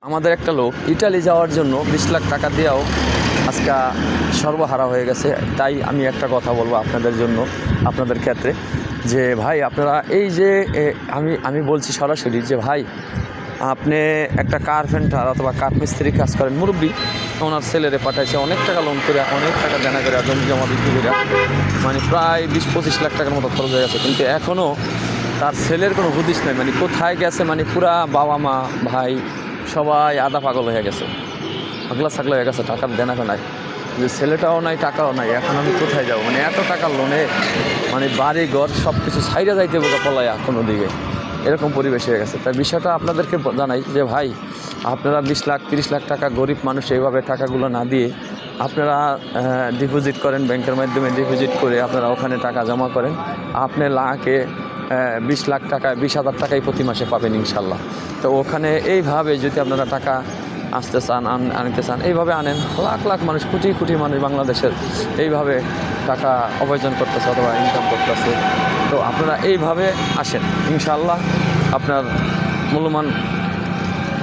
আমাদের একটা লোক ইটালি যাওয়ার জন্য 20 লাখ টাকা দিয়েও আজকে সর্বহারা হয়ে গেছে। তাই আমি একটা কথা বলবো আপনাদের জন্য, আপনাদের ক্ষেত্রে, যে ভাই আপনারা এই যে আমি বলছি সরাসরি যে ভাই আপনি একটা কার্পেন্টার অথবা কাঠমিস্ত্রি কাজ করেন, মুরব্বী ওনার ছেলেরে পাঠাইছে অনেক টাকা লোন করে, অনেক টাকা দেনা করে, জমি জমা বিক্রি করে, মানে প্রায় 20-25 লাখ টাকার মতো খরচ হয়ে গেছে, কিন্তু এখনও তার ছেলের কোনো হুদিস নেই, মানে কোথায় গেছে, মানে পুরা বাবা মা ভাই সবাই আধা পাগল হয়ে গেছে, পাগলা ছাগলা হয়ে গেছে, টাকার দেনা নাই, যে ছেলেটাও নাই টাকাও নাই, এখন আমি কোথায় যাবো, মানে এত টাকার লোনে মানে বাড়ি ঘর সব কিছু ছাইরা যাইতে বোকা পলায় কোনো দিকে, এরকম পরিবেশ হয়ে গেছে। তাই বিষয়টা আপনাদেরকে জানাই যে ভাই আপনারা 20 লাখ 30 লাখ টাকা গরিব মানুষ এইভাবে টাকাগুলো না দিয়ে আপনারা ডিপোজিট করেন, ব্যাংকের মাধ্যমে ডিপোজিট করে আপনারা ওখানে টাকা জমা করেন, আপনি লাখে 20 লাখ টাকা 20,000 টাকাই প্রতি মাসে পাবেন ইনশাল্লাহ। তো ওখানে এইভাবে যদি আপনারা টাকা আসতে চান, আনতে চান, এইভাবে আনেন। লাখ লাখ মানুষ, কোটি কোটি মানুষ বাংলাদেশের এইভাবে টাকা উপার্জন করতেছে অথবা ইনকাম করতেছে। তো আপনারা এইভাবে আসেন, ইনশাআল্লাহ আপনার মূল্যবান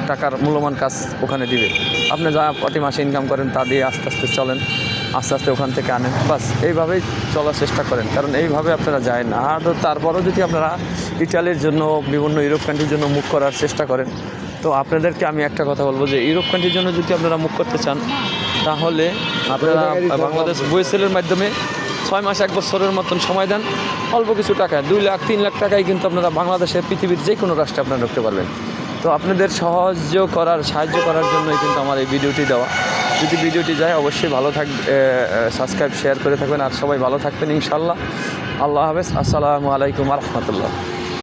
টাকার মূল্যবান কাজ ওখানে দিবে। আপনি যা প্রতি মাসে ইনকাম করেন তা দিয়ে আস্তে আস্তে চলেন, আস্তে আস্তে ওখান থেকে আনেন, বাস এইভাবেই চলার চেষ্টা করেন, কারণ এইভাবে আপনারা যায় না। আর তারপরেও যদি আপনারা ইটালির জন্য, বিভিন্ন ইউরোপ কান্ট্রির জন্য মুখ করার চেষ্টা করেন, তো আপনাদেরকে আমি একটা কথা বলবো যে ইউরোপ কান্ট্রির জন্য যদি আপনারা মুখ করতে চান, তাহলে আপনারা বাংলাদেশ বইসেলের মাধ্যমে 6 মাস 1 বছরের মতন সময় দেন, অল্প কিছু টাকা 2 লাখ 3 লাখ টাকায় কিন্তু আপনারা বাংলাদেশের পৃথিবীর যে কোনো রাষ্ট্রে আপনারা ঢুকতে পারবেন। তো আপনাদের সাহায্য করার জন্যই কিন্তু আমার এই ভিডিওটি দেওয়া। যদি ভিডিওটি যায় অবশ্যই ভালো সাবস্ক্রাইব শেয়ার করে থাকবেন, আর সবাই ভালো থাকবেন ইনশাআল্লাহ। আল্লাহ হাফেজ। আসসালামু আলাইকুম ওয়া রাহমাতুল্লাহ।